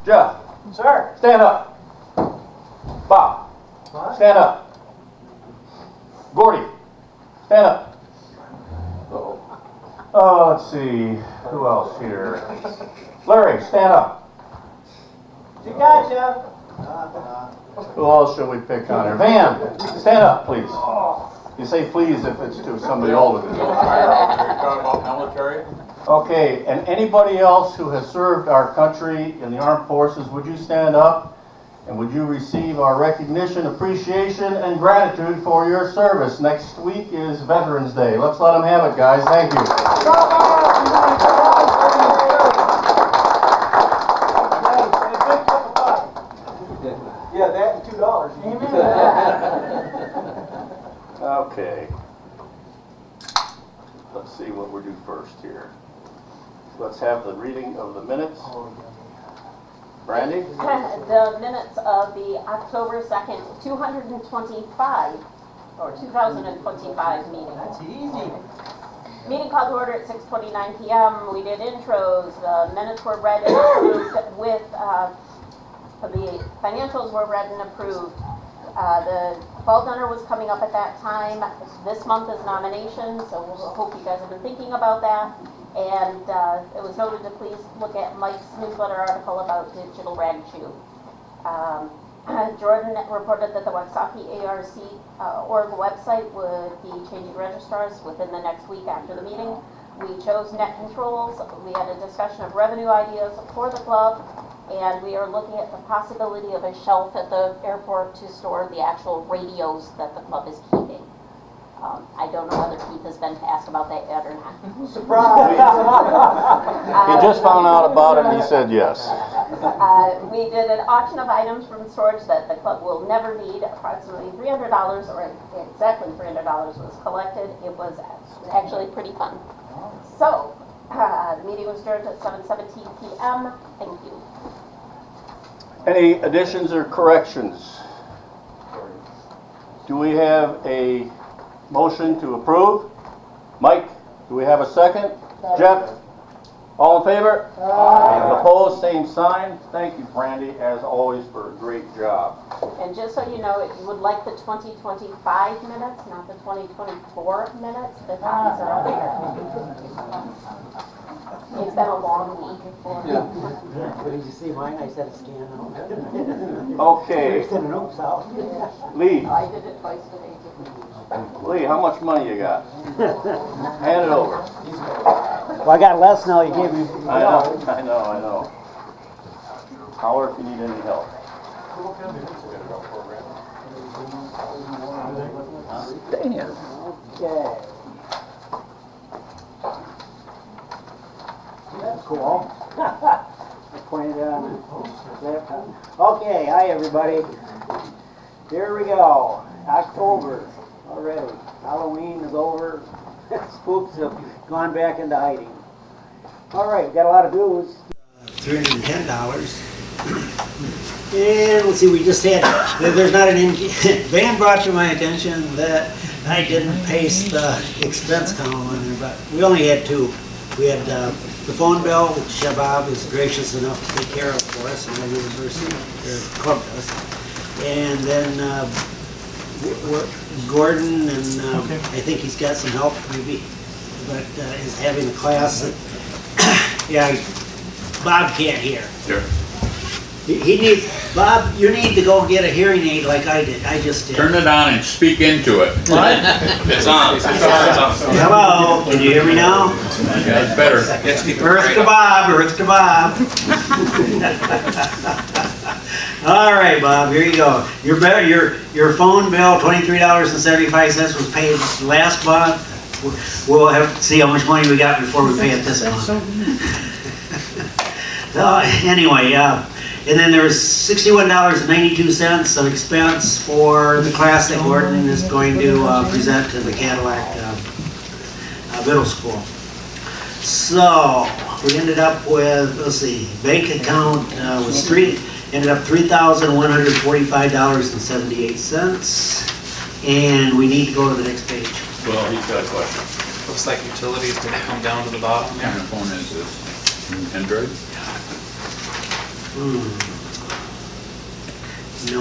Jeff. Sir. Stand up. Bob. What? Stand up. Gordy. Stand up. Oh, let's see. Who else here? Larry, stand up. You gotcha. Who else should we pick on here? Van, stand up, please. You say please if it's to somebody older than you. You're talking about military? Okay, and anybody else who has served our country in the armed forces, would you stand up and would you receive our recognition, appreciation, and gratitude for your service? Next week is Veterans Day. Let's let them have it, guys. Thank you. Yeah, that and $2. Okay. Let's see what we're due first here. Let's have the reading of the minutes. Brandy? The minutes of the October 2nd, 2025 meeting. That's easy. Meeting called to order at 6:29 p.m. We did intros. The minutes were read and approved with, the financials were read and approved. The fall dinner was coming up at that time. This month is nominations, so we'll hope you guys have been thinking about that. And it was noted to please look at Mike's newsletter article about digital rag chew. Jordan reported that the Wexaukee ARC org website would be changing registrars within the next week after the meeting. We chose net controls. We had a discussion of revenue ideas for the club, and we are looking at the possibility of a shelf at the airport to store the actual radios that the club is keeping. I don't know whether Keith has been asked about that yet or not. Surprise! He just found out about it and he said yes. We did an auction of items from storage that the club will never need. Approximately $300, or exactly $300 was collected. It was actually pretty fun. So, the meeting was adjourned at 7:17 p.m. Thank you. Any additions or corrections? Do we have a motion to approve? Mike, do we have a second? Jeff? All in favor? Aye. Opposed, same sign. Thank you, Brandy, as always, for a great job. And just so you know, if you would like the 2025 minutes, not the 2024 minutes, the copies are out there. It's been a long week. But did you see mine? I said scan out. Okay. Send an oops out. Lee, I did it twice today. Lee, how much money you got? Hand it over. Well, I got less now. You gave me. I know. Holler if you need any help. Damn. Okay. That's cool. I pointed it on the Okay, hi everybody. Here we go. October already. Halloween is over. Spooks have gone back into hiding. All right, got a lot of dues. $310. And let's see, we just had, there's not an, Van brought to my attention that I didn't paste the expense column on there, but we only had two. We had the phone bill, which Bob is gracious enough to take care of for us, and I reimbursed him, or club does. And then Gordon, and I think he's got some help maybe, but is having a class that, yeah, Bob can't hear. Sure. He needs, Bob, you need to go get a hearing aid like I did. I just did. Turn it on and speak into it. What? It's on. It's on. Hello, can you hear me now? Yeah, it's better. Earth to Bob, Earth to Bob. All right, Bob, here you go. Your phone bill, $23.75 was paid last month. We'll have to see how much money we got before we pay it this month. Anyway, and then there was $61.92 of expense for the class that Gordon is going to present to the Cadillac Middle School. So we ended up with, let's see, bank account was ended up $3,145.78, and we need to go to the next page. Well, he's got a question. Looks like utilities didn't come down to the bottom. What kind of phone is this? Android? No,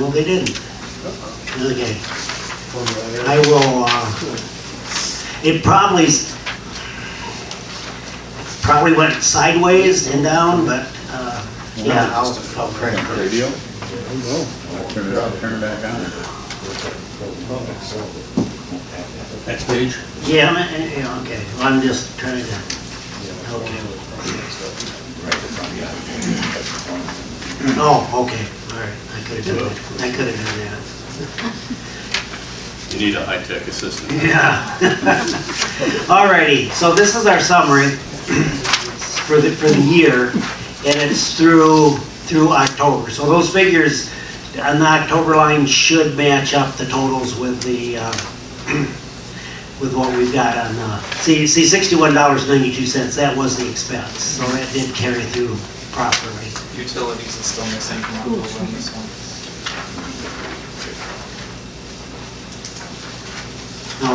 they didn't. Okay. I will, it probably went sideways and down, but, yeah, I'll correct it. Radio? I'll turn it off, turn it back on. Next page. Yeah, yeah, okay. Well, I'm just trying to, okay. Oh, okay, all right. I could have done that. You need a high-tech assistant. Yeah. Alrighty, so this is our summary for the year, and it's through October. So those figures on the October line should match up the totals with the with what we've got on. See, $61.92. That was the expense, so that did carry through properly. Utilities is still missing from October on this one.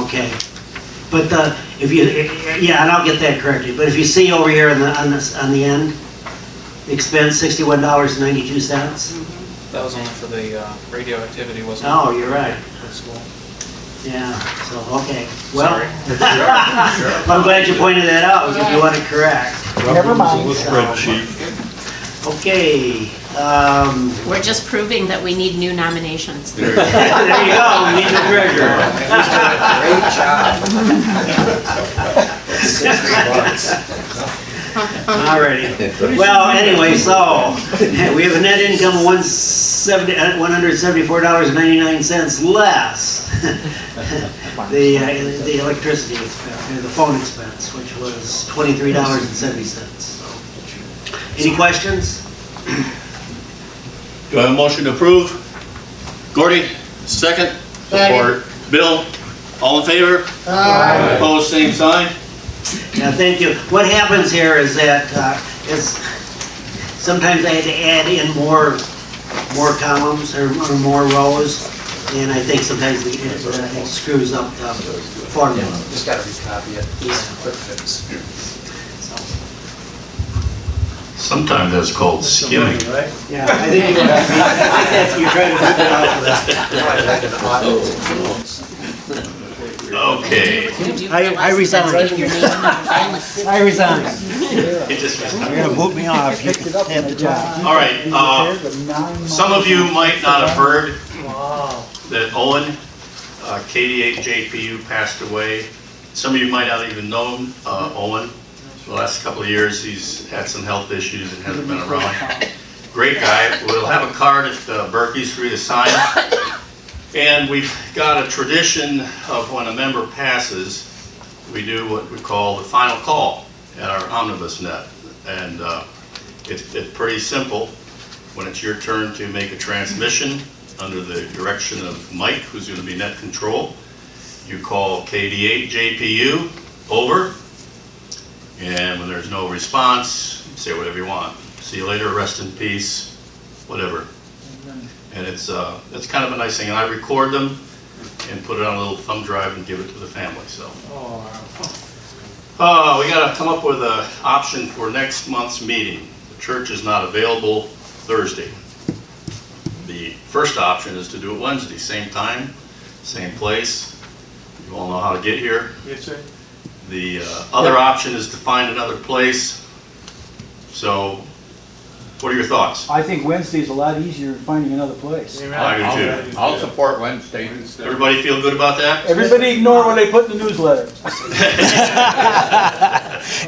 Okay, but if you, yeah, and I'll get that corrected. But if you see over here on the end, expense $61.92. That was only for the radio activity, wasn't it? Oh, you're right. For school. Yeah. So okay. Well, Sorry. I'm glad you pointed that out because you want it correct. Never mind. Spreadsheet. Okay. We're just proving that we need new nominations. There you go. We need the treasurer. Alrighty. Well, anyway, so we have a net income of $174.99 less the electricity expense, or the phone expense, which was $23.70. So, any questions? Do I have a motion to approve? Gordy, second? Support. Bill, all in favor? Aye. Opposed, same sign? Yeah, thank you. What happens here is that sometimes I had to add in more columns or more rows, and I think sometimes it screws up the formula. Just gotta recopy it. Yeah. Quick fix. Sometimes that's called skimming. Yeah, I think you're trying to rip it off of that. Okay. I resign. I resign. You're gonna boot me off at the top. All right, some of you might not have heard that Owen, KD8JPU, passed away. Some of you might not even know Owen. The last couple of years, he's had some health issues and hasn't been around. Great guy. We'll have a card at Berkey's for you to sign. And we've got a tradition of when a member passes, we do what we call the final call at our omnibus net. And it's pretty simple. When it's your turn to make a transmission under the direction of Mike, who's going to be net control, you call KD8JPU over. And when there's no response, say whatever you want. See you later, rest in peace, whatever. And it's kind of a nice thing. And I record them and put it on a little thumb drive and give it to the family. So, we got to come up with an option for next month's meeting. The church is not available Thursday. The first option is to do it Wednesday, same time, same place. You all know how to get here. Yes, sir. The other option is to find another place. So, what are your thoughts? I think Wednesday's a lot easier than finding another place. I do too. I'll support Wednesday. Everybody feel good about that? Everybody ignore what they put in the newsletter.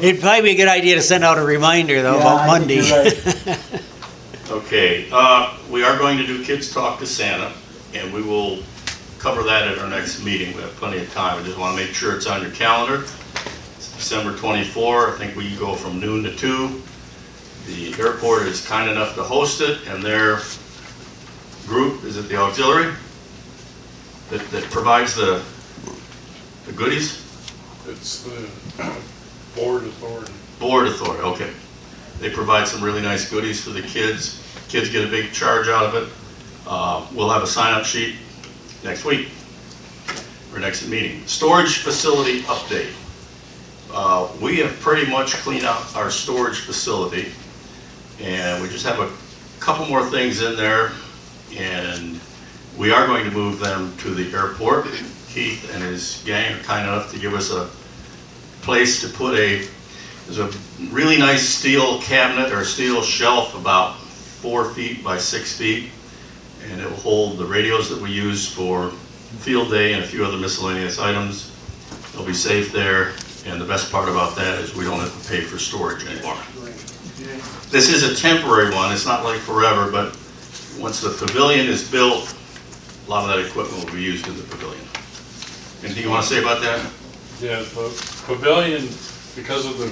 It'd probably be a good idea to send out a reminder though about I think Monday. you're right. Okay, we are going to do Kids Talk to Santa, and we will cover that at our next meeting. We have plenty of time. I just want to make sure it's on your calendar. It's December 24. I think we go from noon to 2. The airport is kind enough to host it, and their group, is it the auxiliary, that provides the goodies? It's the board authority. Board authority, okay. They provide some really nice goodies for the kids. Kids get a big charge out of it. We'll have a sign-up sheet next week, or next meeting. Storage facility update. We have pretty much cleaned out our storage facility, and we just have a couple more things in there, and we are going to move them to the airport. Keith and his gang are kind enough to give us a place to put there's a really nice steel cabinet or steel shelf about 4 feet by 6 feet, and it will hold the radios that we use for field day and a few other miscellaneous items. They'll be safe there, and the best part about that is we don't have to pay for storage anymore. This is a temporary one, it's not like forever, but once the pavilion is built, a lot of that equipment will be used in the pavilion. Anything you want to say about that? Yeah, the pavilion, because of the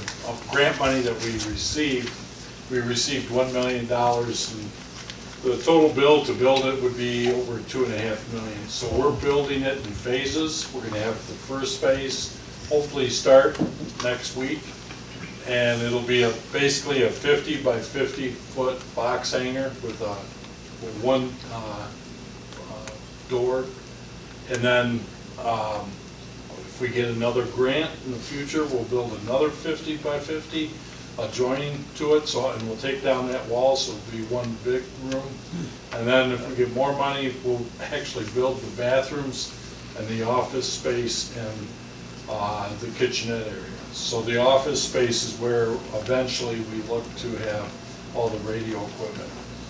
grant money that we received $1 million, and the total bill to build it would be over $2.5 million. So we're building it in phases. We're gonna have the first phase hopefully start next week, and it'll be basically a 50 by 50 foot box hanger with one door, and then if we get another grant in the future, we'll build another 50 by 50 adjoining to it, and we'll take down that wall, so it'll be one big room. And then if we get more money, we'll actually build the bathrooms and the office space and the kitchenette area. So the office space is where eventually we look to have all the radio equipment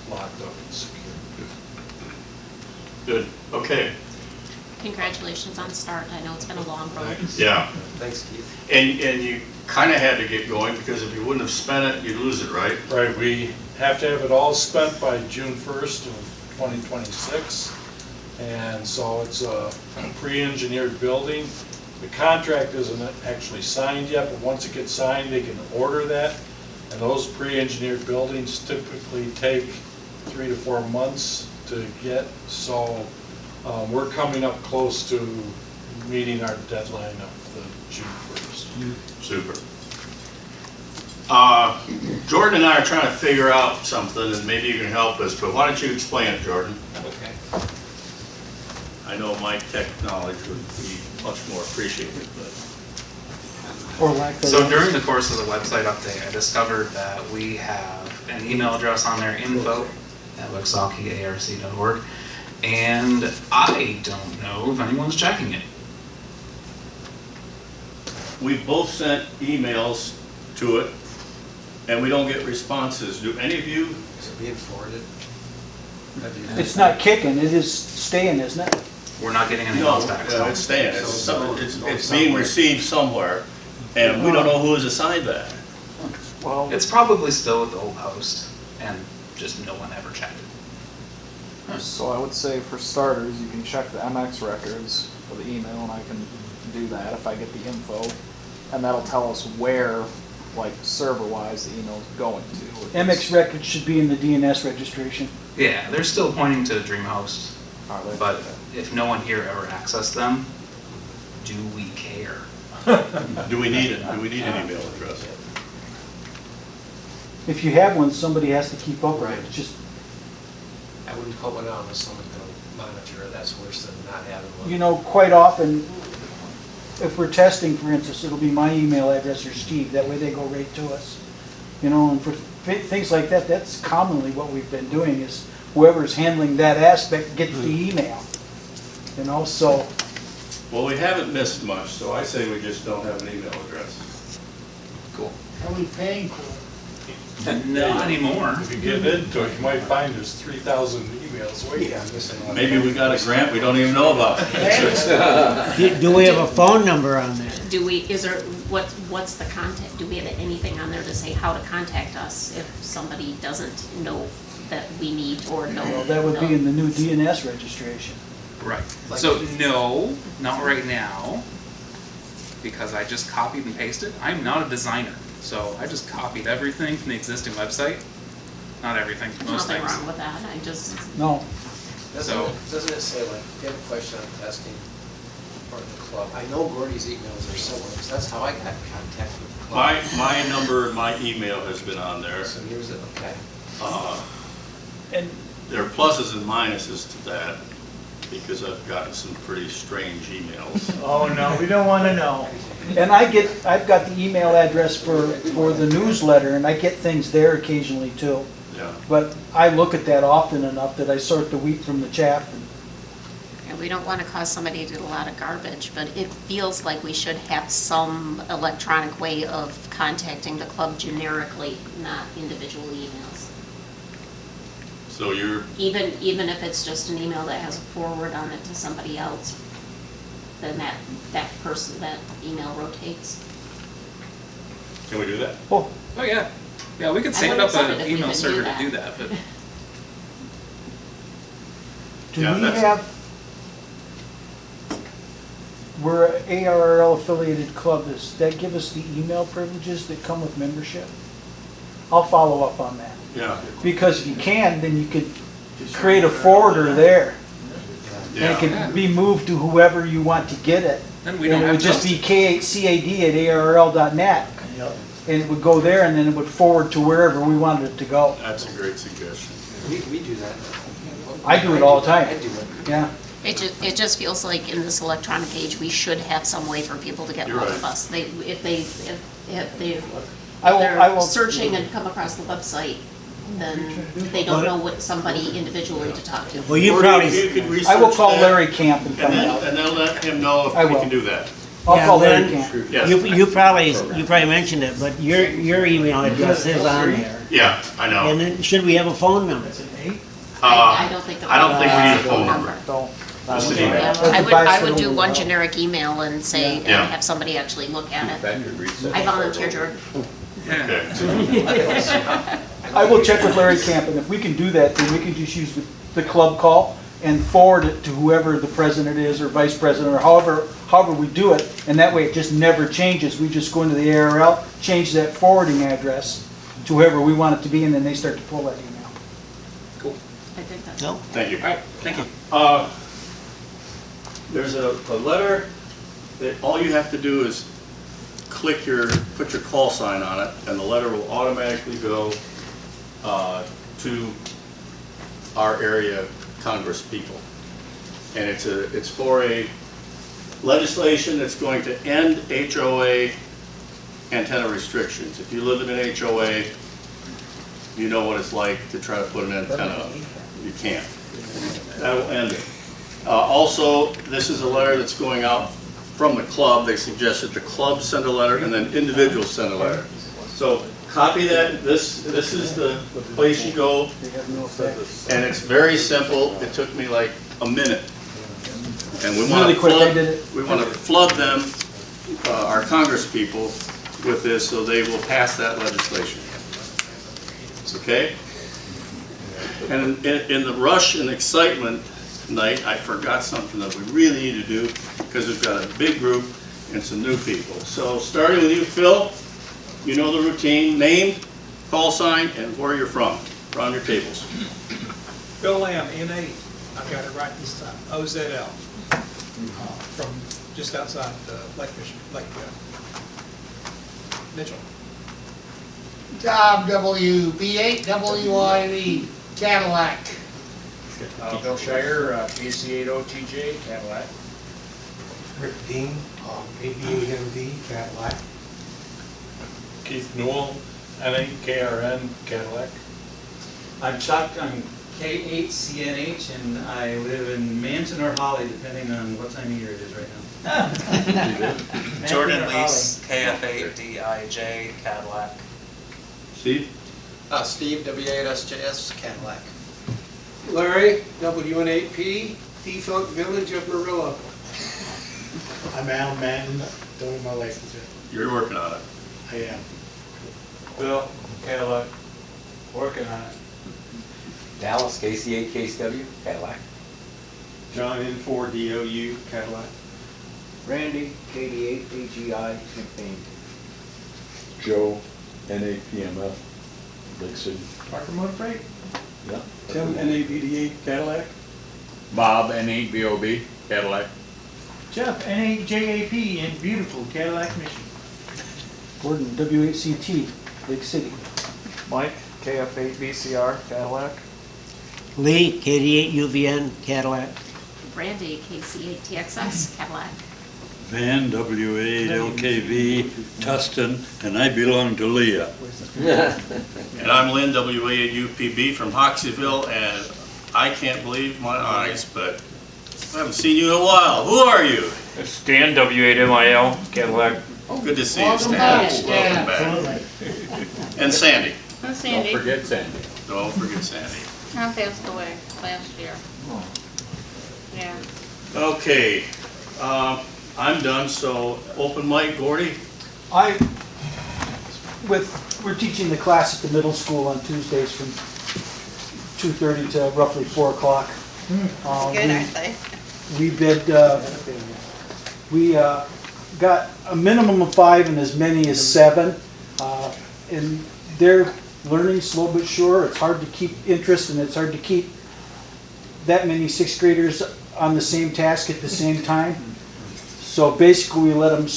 locked up and secure. Good, okay. Congratulations on start. I know it's been a long road. Yeah, Thanks, Keith. and you kind of had to get going, because if you wouldn't have spent it, you'd lose it, right? Right, we have to have it all spent by June 1st of 2026. And so it's a pre-engineered building. The contract isn't actually signed yet, but once it gets signed, they can order that. And those pre-engineered buildings typically take 3 to 4 months to get. So we're coming up close to meeting our deadline of the June 1st. Super. Jordan and I are trying to figure out something, and maybe you can help us, but why don't you explain it, Jordan? Okay. I know my tech knowledge would be much more appreciated, but. Or lack So thereof. during the course of the website update, I discovered that we have an email address on there, info@wexaukeearc.org, and I don't know if anyone's checking it. We've both sent emails to it, and we don't get responses. Do any of you? Is it being forwarded? It's not kicking, it is staying, isn't it? We're not getting any No, emails back, so. it's staying. It's So it's being received somewhere, and we don't know who has assigned that. Well, It's probably still with the old host, and just no one ever checked it. So I would say for starters, you can check the MX records for the email, and I can do that if I get the info, and that'll tell us where, like server-wise, the email's going to. MX records should be in the DNS registration. Yeah, they're still pointing to DreamHost, Are they? but if no one here ever accessed them, do we care? Do we need it? Do we need an email address? If you have one, somebody has to keep up with it. It's just, I wouldn't put one on unless someone's gonna monitor it. That's worse than not having one. you know, quite often, if we're testing, for instance, it'll be my email address or Steve. That way they go right to us. You know, and for things like that, that's commonly what we've been doing is whoever's handling that aspect gets the email. You know, so, Well, we haven't missed much, so I say we just don't have an email address. Cool. are we paying for it? Not anymore. If you get into it, you might find there's 3,000 emails waiting. Maybe we got a grant we don't even know about. Do we have a phone number on there? Do we, is there, what's the contact? Do we have anything on there to say how to contact us if somebody doesn't know that we need or know? Well, that would be in the new DNS registration. Right. So no, not right now, because I just copied and pasted. I'm not a designer, so I just copied everything from the existing website. Not everything, There's most nothing things. wrong with that. I just, No, Doesn't it say, like, if you have a question on testing for the club? I know Gordy's emails are somewhere, because that's how I got in contact with the club. My number and my email has been on there. So here's it, okay. and There are pluses and minuses to that, because I've gotten some pretty strange emails. Oh, no, we don't want to know. And I've got the email address for the newsletter, and I get things there occasionally too. Yeah. But I look at that often enough that I sort the wheat from the chaff. And we don't want to cause somebody to do a lot of garbage, but it feels like we should have some electronic way of contacting the club generically, not individual emails. So you're, Even if it's just an email that has a forward on it to somebody else, then that email rotates. can we do that? Oh yeah. Yeah, we could I stand would up accept it an if we email could do server that. to do that, but Do Yeah, we that's- have, we're an ARRL affiliated club, does that give us the email privileges that come with membership? I'll follow up on that. Yeah. Because if you can, then you could create a forwarder there. And it Yeah. can be moved to whoever you want to get it. then we don't And it have would just to. be cad@arrl.net. And it would go there and then it would forward to wherever we wanted it to go. That's a great suggestion. We do that. I do it all the time. I do it. Yeah. It just feels like in this electronic age, we should have some way for people to get You're hold right. of us. If they're I will. searching and come across the website, then they don't know what somebody individually to talk to. Well, you Or probably, you could I will research call that, Larry Camp and find And out. then let him know I if we will. can do that. I'll Yeah, call Larry Lynn. Camp. Yes. you probably mentioned it, but your email address is on there. Yeah, I know. And then, should we have a phone number? I don't think. I don't think we need a phone number. Don't. Just an Yeah, email. I would do one generic email and say, and Yeah. have somebody actually look at it. I volunteer, Jordan. Yeah. Okay. I will check with Larry Camp, and if we can do that, then we can just use the club call and forward it to whoever the president is, or vice president, or however we do it, and that way it just never changes. We just go into the ARL, change that forwarding address to whoever we want it to be, and then they start to pull that email. I think that's. No? Thank you. All right, thank you. There's a letter that all you have to do is put your call sign on it, and the letter will automatically go to our area Congress people. And it's for a legislation that's going to end HOA antenna restrictions. If you live in an HOA, you know what it's like to try to put an antenna up. You can't. That'll end it. Also, this is a letter that's going out from the club. They suggested the club send a letter and then individuals send a letter. So copy that. This is the place you go, and it's very simple. It took me like a minute. And we want Really to quick, I flood, did it. we want to flood them, our Congress people, with this so they will pass that legislation. Okay? And in the rush and excitement tonight, I forgot something that we really need to do because we've got a big group and some new people. So starting with you, Phil, you know the routine: name, call sign, and where you're from. Around your tables. Bill Lamb, N8, I've got it right this time, OZL, from just outside Mitchell. Tom W. B8 WIV Cadillac. Bill Shire, BC80TJ, Cadillac. Rick Dean, AB8MV Cadillac. Keith Newell, N8KRN, Cadillac. I'm Chuck, I'm K8CNH, and I live in Manton or Holly, depending on what time of year it is right now. Manton Jordan or Lease, KF8DIJ, Cadillac. Steve? Steve, W8SJS, Cadillac. Larry, WN8P, Defunct Village of Marilla. I'm Al Madden, don't have my license yet. You're working on it. I am. Bill, Cadillac, working on it. Dallas, KC8KSW, Cadillac. John N4DOU, Cadillac. Randy, KD8AGI, McBain. Joe, N8PMF, Lake City. Parker Motor Freight. Yeah. Tim, NABD8 Cadillac. Bob, N8BOB, Cadillac. Jeff, N8JAP in beautiful Cadillac, Michigan. Gordon, WHCT, Lake City. Mike, KF8VCR, Cadillac. Lee, KD8UVN, Cadillac. Brandy, KC8TXS, Cadillac. Van, W8LKV, Tustin, and I belong to Leah. And I'm Lynn, W8UPB from Hoxseyville, and I can't believe my eyes, but I haven't seen you in a while. Who are you? It's Stan, W8MIL, Cadillac. Oh, good to see you, Stan. Welcome back. And Sandy. I'm Sandy. Don't forget Sandy. Don't forget Sandy. I passed away last year. Yeah. Okay, I'm done, so open mic, Gordy? We're teaching the class at the middle school on Tuesdays from 2:30 to roughly 4 o'clock. Good, aren't they? We got a minimum of 5 and as many as 7. And they're learning slow but sure. It's hard to keep interest and it's hard to keep that many 6th graders on the same task at the same time. So basically we let them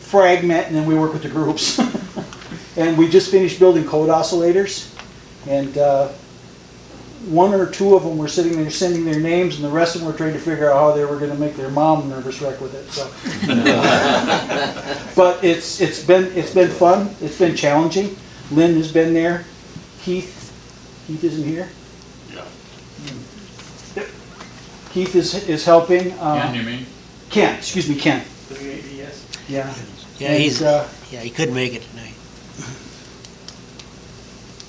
fragment and then we work with the groups. And we just finished building code oscillators. And 1 or 2 of them were sitting there sending their names, and the rest of them were trying to figure out how they were going to make their mom nervous wreck with it. So, but it's been fun. It's been challenging. Lynn has been there. Keith isn't here. Yeah. Keith is helping. Ken, you mean? Ken, excuse me, Ken. Yeah. Yeah, he couldn't make it tonight.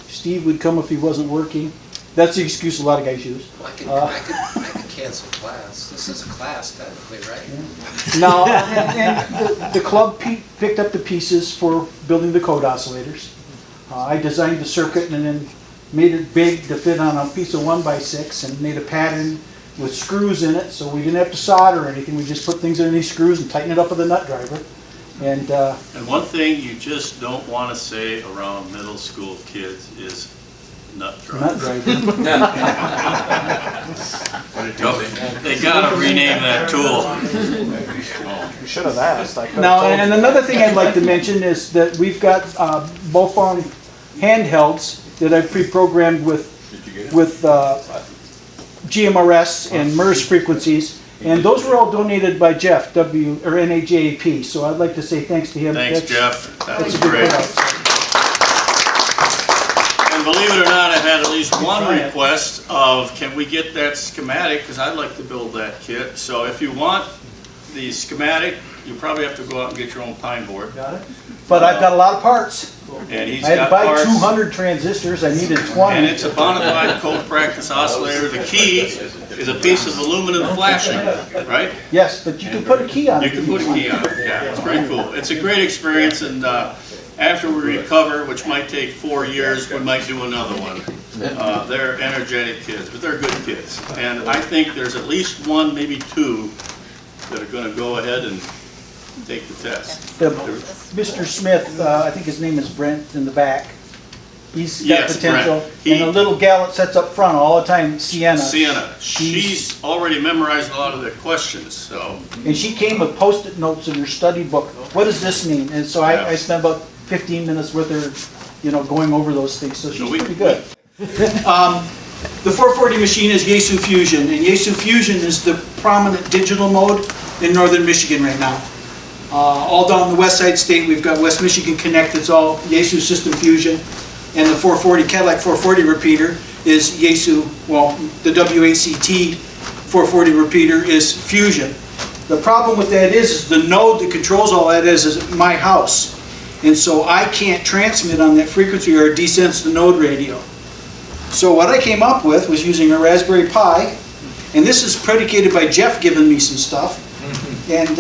Steve would come if he wasn't working. That's the excuse a lot of guys use. I could cancel class. This is a class technically, right? No, and the club picked up the pieces for building the code oscillators. I designed the circuit and then made it big to fit on a piece of 1x6 and made a pattern with screws in it, so we didn't have to solder or anything. We just put things in these screws and tighten it up with a nut driver. And one thing you just don't want to say around middle school kids is nut driver. Nut driver. They gotta rename that tool. You should have asked. I could now, have told and you. another thing I'd like to mention is that we've got both on handhelds that I've pre-programmed with GMRS and MERS frequencies. And those were all donated by Jeff, NAJAP. So I'd like to say thanks to him. Thanks, Jeff. That was a good great. product. And believe it or not, I've had at least one request of, can we get that schematic? Because I'd like to build that kit. So if you want the schematic, you probably have to go out and get your own pine board. Got it. But I've got a lot of parts. And he's I had got to buy parts. 200 transistors. I needed 20. And it's a bona fide code practice oscillator. The key is a piece of aluminum flashing, right? Yes, but you can put a key on it. You can put a key on it, yeah, it's very cool. It's a great experience, and after we recover, which might take 4 years, we might do another one. They're energetic kids, but they're good kids. And I think there's at least 1, maybe 2, that are gonna go ahead and take the test. Mr. Smith, I think his name is Brent in the back. He's got Yes, potential. Brent. And a little gal that sits up front all the time, Sienna. Sienna, she's already memorized a lot of the questions, so. And she came with Post-it notes in her study book. What does this mean? And so I spent about 15 minutes with her, going over those things. So she's pretty good. The 440 machine is Yaesu Fusion, and Yaesu Fusion is the prominent digital mode in northern Michigan right now. All down the west side state, we've got West Michigan Connect, it's all Yaesu System Fusion. And the 440, Cadillac 440 repeater is Yaesu, the WACT 440 repeater is Fusion. The problem with that is the node that controls all that is my house. And so I can't transmit on that frequency or desense the node radio. So what I came up with was using a Raspberry Pi, and this is predicated by Jeff giving me some stuff, and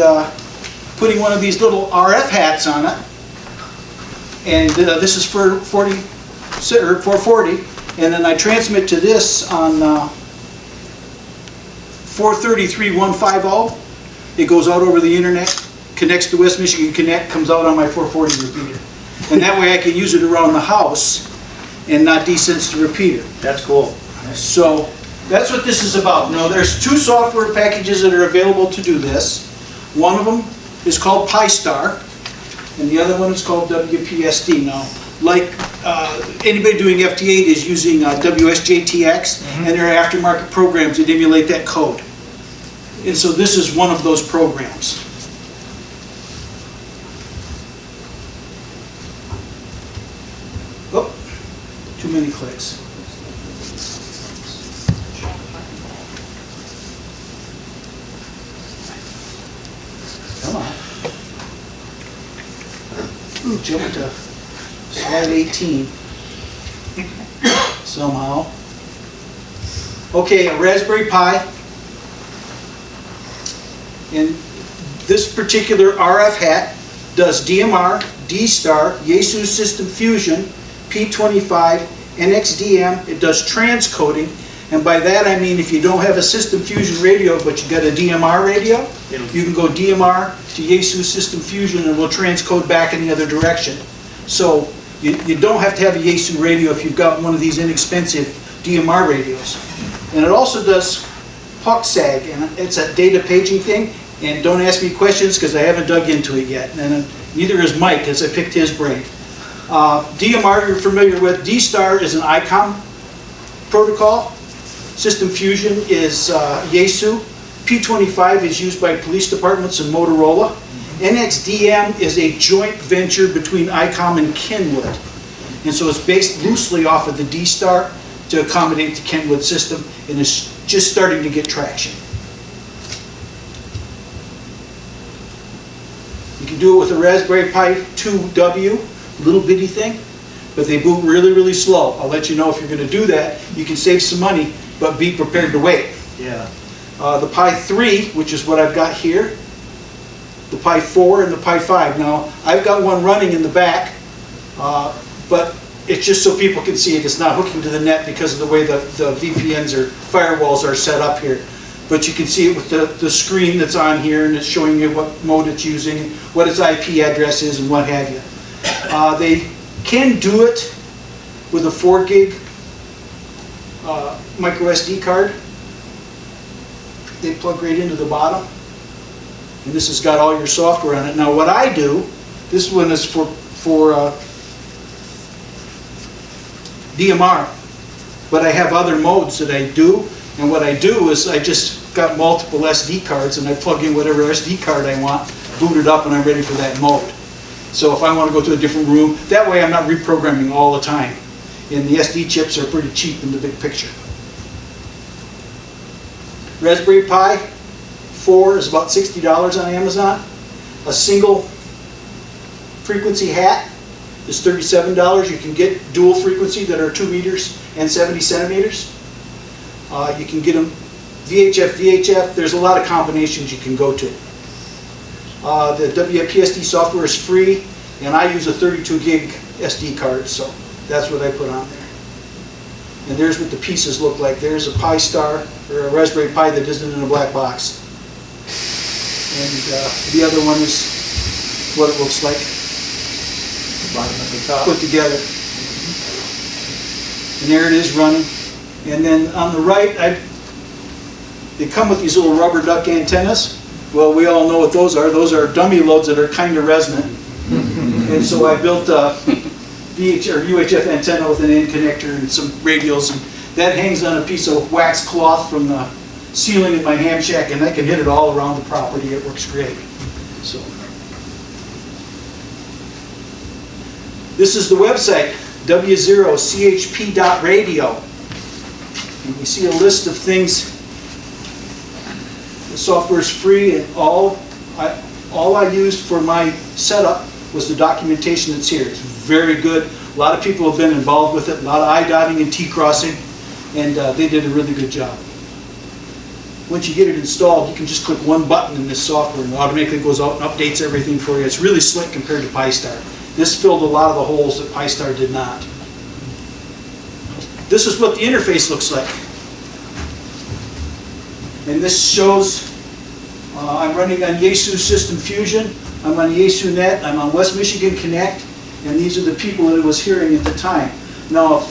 putting one of these little RF hats on it. And this is for 440, and then I transmit to this on 433.150. It goes out over the internet, connects to West Michigan Connect, comes out on my 440 repeater. And that way I can use it around the house and not desense the repeater. That's cool. So that's what this is about. Now there's 2 software packages that are available to do this. One of them is called PiStar, and the other one is called WPSD. Now, like anybody doing FT8 is using WSJTX, and there are aftermarket programs that emulate that code. And so this is one of those programs. Jump to slide 18 somehow. Okay, a Raspberry Pi. And this particular RF hat does DMR, D-Star, Yaesu System Fusion, P25, NXDM. It does transcoding. And by that I mean if you don't have a System Fusion radio but you got a DMR radio, you can go DMR to Yaesu System Fusion and we'll transcode back in the other direction. So you don't have to have a Yaesu radio if you've got one of these inexpensive DMR radios. And it also does PUC-SAG, and it's a data paging thing. And don't ask me questions because I haven't dug into it yet. And neither is Mike, because I picked his brain. DMR you're familiar with. D-Star is an ICOM protocol. System Fusion is Yaesu. P25 is used by police departments and Motorola. NXDM is a joint venture between ICOM and Kenwood. And so it's based loosely off of the D-Star to accommodate the Kenwood system, and it's just starting to get traction. You can do it with a Raspberry Pi 2W, little bitty thing, but they boot really, really slow. I'll let you know if you're going to do that. You can save some money, but be prepared to wait. Yeah. The Pi 3, which is what I've got here, the Pi 4 and the Pi 5. Now, I've got one running in the back, but it's just so people can see it. It's not hooking to the net because of the way the VPNs or firewalls are set up here. But you can see it with the screen that's on here, and it's showing you what mode it's using, what its IP address is, and what have you. They can do it with a 4 gig micro SD card. They plug right into the bottom. And this has got all your software on it. Now what I do, this one is for DMR, but I have other modes that I do. And what I do is I just got multiple SD cards and I plug in whatever SD card I want, boot it up, and I'm ready for that mode. So if I want to go to a different room, that way I'm not reprogramming all the time. And the SD chips are pretty cheap in the big picture. Raspberry Pi 4 is about $60 on Amazon. A single frequency hat is $37. You can get dual frequency that are 2 meters and 70 centimeters. You can get them VHF. There's a lot of combinations you can go to. The WPSD software is free, and I use a 32 gig SD card, so that's what I put on there. And there's what the pieces look like. There's a Pi Star, or a Raspberry Pi that isn't in a black box. And the other one is what it looks like. Bottom at the top. Put together. And there it is running. And then on the right, they come with these little rubber duck antennas. Well, we all know what those are. Those are dummy loads that are kind of resonant. And so I built a UHF antenna with an end connector and some radials. And that hangs on a piece of wax cloth from the ceiling in my ham shack, and I can hit it all around the property. It works great. So this is the website, w0chp.radio. And you see a list of things. The software is free, and all I used for my setup was the documentation that's here. It's very good. A lot of people have been involved with it, a lot of I-dotting and T-crossing, and they did a really good job. Once you get it installed, you can just click one button in this software and it automatically goes out and updates everything for you. It's really slick compared to Pi Star. This filled a lot of the holes that Pi Star did not. This is what the interface looks like. And this shows I'm running on Yaesu System Fusion. I'm on Yaesu Net. I'm on West Michigan Connect. And these are the people that I was hearing at the time. Now,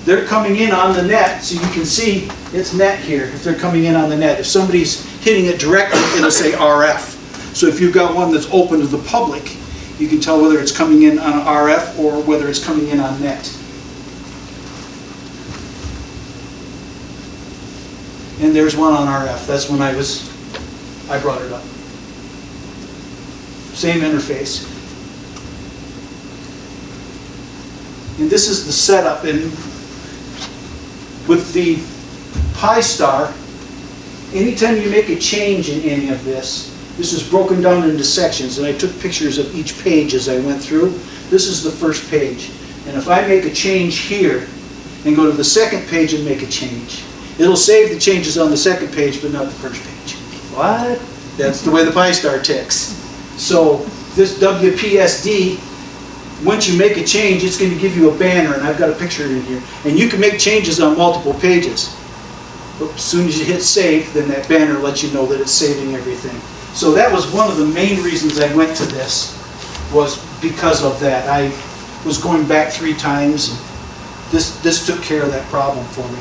they're coming in on the net, so you can see it's net here if they're coming in on the net. If somebody's hitting it directly, it'll say RF. So if you've got one that's open to the public, you can tell whether it's coming in on RF or whether it's coming in on net. And there's one on RF. That's when I brought it up. Same interface. And this is the setup. And with the Pi Star, anytime you make a change in any of this, This is broken down into sections, and I took pictures of each page as I went through. This is the first page. And if I make a change here, and go to the second page and make a change, it'll save the changes on the second page, but not the first page. What? That's the way the Pi-Star ticks. So this WPSD, once you make a change, it's going to give you a banner, and I've got a picture in here. And you can make changes on multiple pages. But as soon as you hit save, then that banner lets you know that it's saving everything. So that was one of the main reasons I went to this, was because of that. I was going back 3 times, and this took care of that problem for me.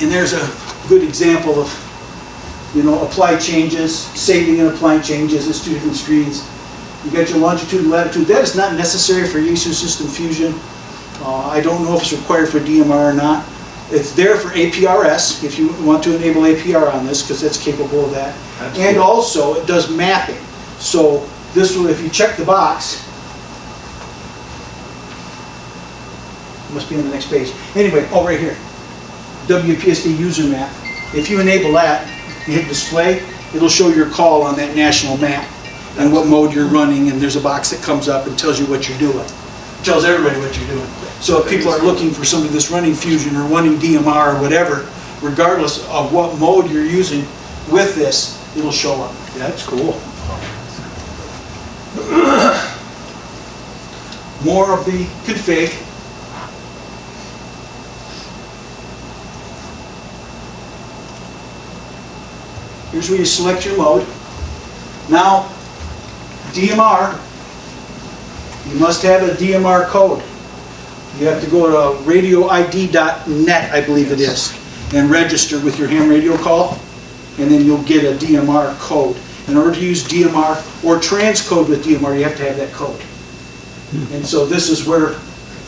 And there's a good example of, apply changes, saving and applying changes. It's 2 different screens. You got your longitude and latitude. That is not necessary for Yaesu System Fusion. I don't know if it's required for DMR or not. It's there for APRS, if you want to enable APR on this, because that's capable of that. And also, it does mapping. So this will, if you check the box, must be on the next page. Anyway, right here, WPSD user map. If you enable that, you hit display, it'll show your call on that national map and what mode you're running, and there's a box that comes up and tells you what you're doing. It tells everybody what you're doing. So if people are looking for somebody that's running Fusion or running DMR or whatever, regardless of what mode you're using with this, it'll show up. That's cool. More of the config. Here's where you select your mode. Now, DMR, you must have a DMR code. You have to go to radioid.net, I believe it is, and register with your ham radio call, and then you'll get a DMR code. In order to use DMR or transcode with DMR, you have to have that code. And so this is where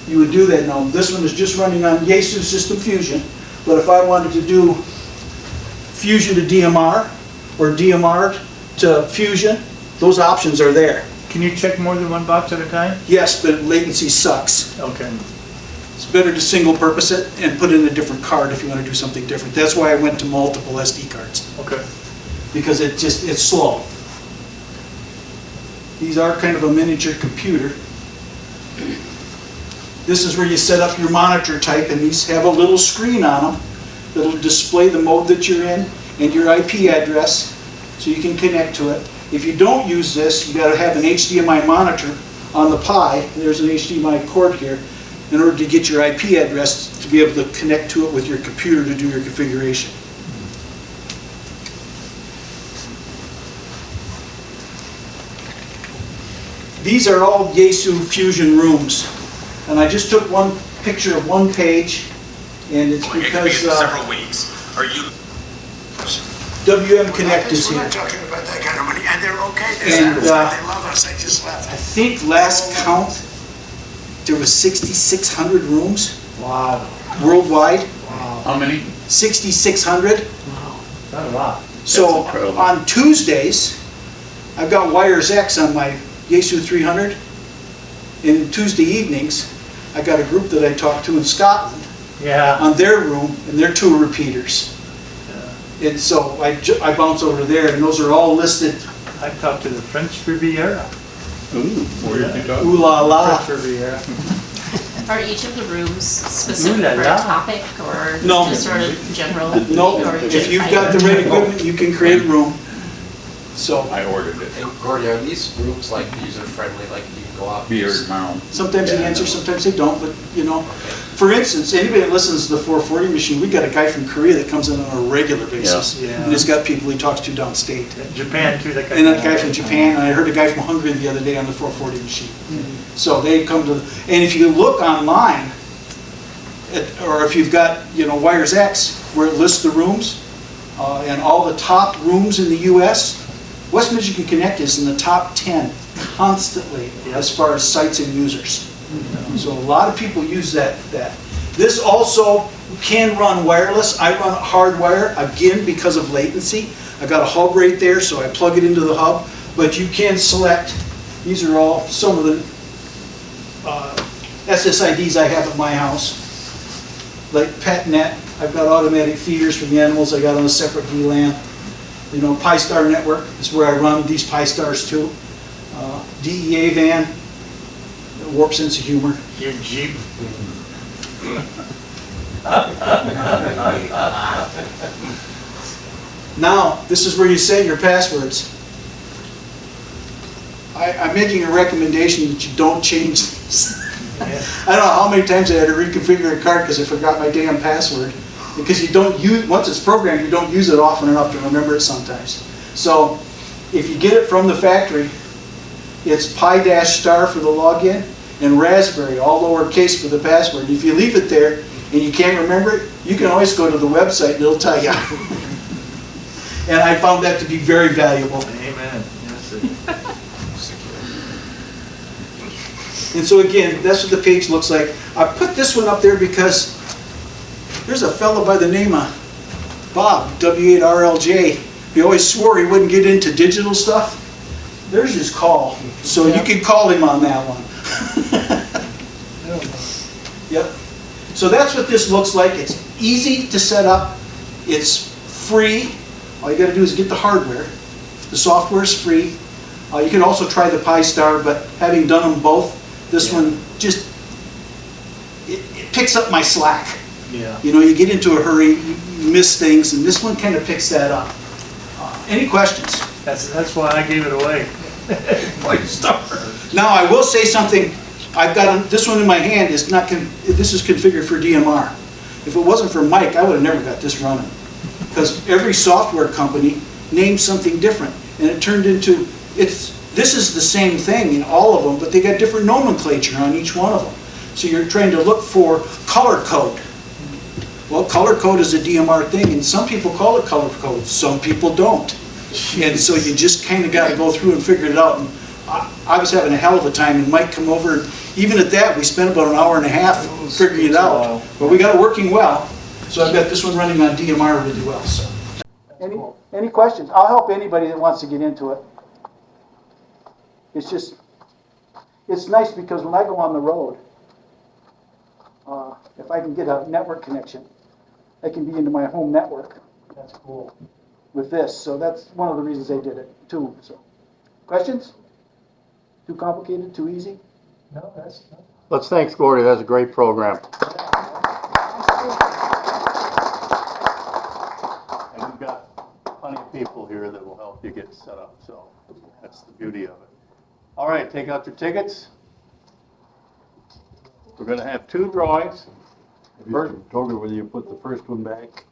you would do that. Now, this one is just running on Yaesu System Fusion, but if I wanted to do Fusion to DMR or DMR to Fusion, those options are there. Can you check more than one box at a time? Yes, but latency sucks. Okay. It's better to single purpose it and put in a different card if you want to do something different. That's why I went to multiple SD cards. Okay. Because it's slow. These are kind of a miniature computer. This is where you set up your monitor type, and these have a little screen on them that'll display the mode that you're in and your IP address so you can connect to it. If you don't use this, you got to have an HDMI monitor on the Pi. There's an HDMI cord here in order to get your IP address to be able to connect to it with your computer to do your configuration. These are all Yaesu Fusion rooms, and I just took one picture of one page, and it's because several weeks. Are you? WM Connect is We're here. not talking about that kind of money, and they're okay. And They love us. They just left. I think last count, there was 6,600 rooms. Wow. Worldwide. Wow. How many? 6,600. Wow. Not a lot. So on Tuesdays, I've got Wires X on my Yaesu 300. And Tuesday evenings, I got a group that I talked to in Scotland on their room, and they're 2 repeaters. And so I bounce over there, and those are all listed. I talked to the French Riviera. Ooh, where did you talk? Ooh la la. French Riviera. Are each of the rooms specific Ooh la for a la. topic or No. just sort of general? No, or if you've got the right equipment, you can create a room. So I ordered it. Hey, Gordy, are these rooms like user-friendly, like you can go out? and Beard just- mound. sometimes they answer, sometimes they don't, but for instance, anybody that listens to the 440 machine, we got a guy from Korea that comes in on a regular basis. Yeah. And he's got people he talks to downstate. Japan too. That And that guy from Japan, and I heard a guy from Hungary the other day on the 440 machine. So they come to, and if you look online, or if you've got, Wires X, where it lists the rooms, and all the top rooms in the US, West Michigan Connect is in the top 10 constantly as far as sites and users. So a lot of people use that. This also can run wireless. I run hardwire, again, because of latency. I got a hub right there, so I plug it into the hub. But you can select, these are all some of the SSIDs I have at my house. Like PetNet, I've got automatic feeders for the animals I got on a separate VLAN. You know, Pi-Star Network is where I run these Pi-Stars to. DEA van, warp sense of humor. Your Jeep. Now, this is where you set your passwords. I'm making a recommendation that you don't change these. I don't know how many times I had to reconfigure a card because I forgot my damn password. Because you don't use, once it's programmed, you don't use it often enough to remember it sometimes. So, if you get it from the factory, it's Pi-star for the login and Raspberry, all lowercase, for the password. If you leave it there and you can't remember it, you can always go to the website and it'll tell you. And I found that to be very valuable. Amen. Yes, And so again, that's what the page looks like. I put this one up there because there's a fellow by the name of Bob, W8RLJ. He always swore he wouldn't get into digital stuff. There's his call. So you can call him on that one. Yep. So that's what this looks like. It's easy to set up. It's free. All you got to do is get the hardware. The software is free. You can also try the Pi-Star, but having done them both, this one just, it picks up my slack. Yeah. You know, you get into a hurry, you miss things, and this one kind of picks that up. Any questions? That's why I gave it away. Pi-Star. Now, I will say something. I've got this one in my hand. This is configured for DMR. If it wasn't for Mike, I would have never got this running. Because every software company named something different, and it turned into, this is the same thing in all of them, but they got different nomenclature on each one of them. So you're trying to look for color code. Well, color code is a DMR thing, and some people call it color code, some people don't. And so you just kind of got to go through and figure it out. And I was having a hell of a time, and Mike come over, and even at that, we spent about an hour and a half figuring it out. But we got it working well. So I've got this one running on DMR really well. So, any questions? I'll help anybody that wants to get into it. It's just, it's nice because when I go on the road, if I can get a network connection, I can be into my home network. That's cool. With this, so that's one of the reasons they did it too. So, questions? Too complicated? Too easy? No, that's. Let's thank Gordy. That's a great program. And we've got plenty of people here that will help you get set up. So that's the beauty of it. All right, take out your tickets. We're going to have two drawings. First, told her whether you put the first one back.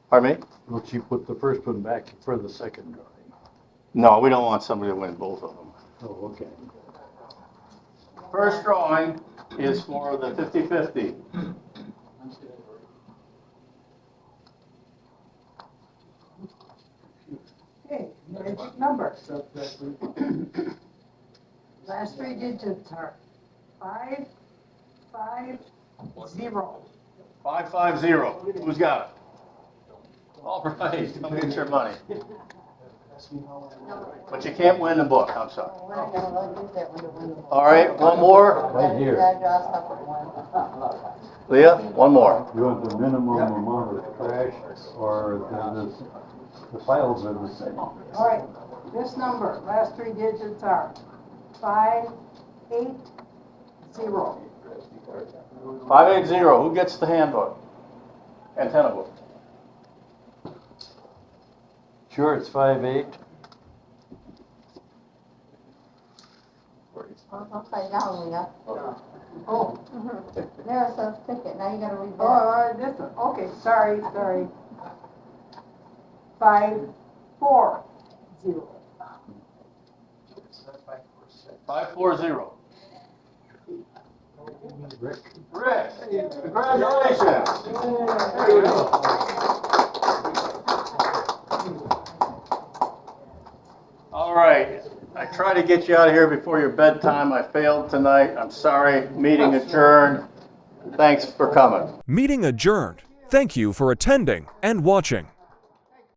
Pardon me? Will she put the first one back for the second drawing? No, we don't want somebody to win both of them. Oh, okay. First drawing is for the 50-50. Okay, magic number. Last three digits are 550. 550. Who's got it? All right, come get your money. But you can't win the book, I'm sorry. All right, one more. Right here. Leah, one more. You want the minimum amount of trash or the files are the same? All right, this number, last three digits are 580. 580. Who gets the handbook? Antenna book. Sure, it's 5.8. Upside down, Leah. Oh, there's a ticket, now you gotta read that. Oh, this one, okay, sorry. 540. 540. Rick, congratulations. There you go. All right, I tried to get you out of here before your bedtime. I failed tonight. I'm sorry. Meeting adjourned. Thanks for coming. Meeting adjourned. Thank you for attending and watching.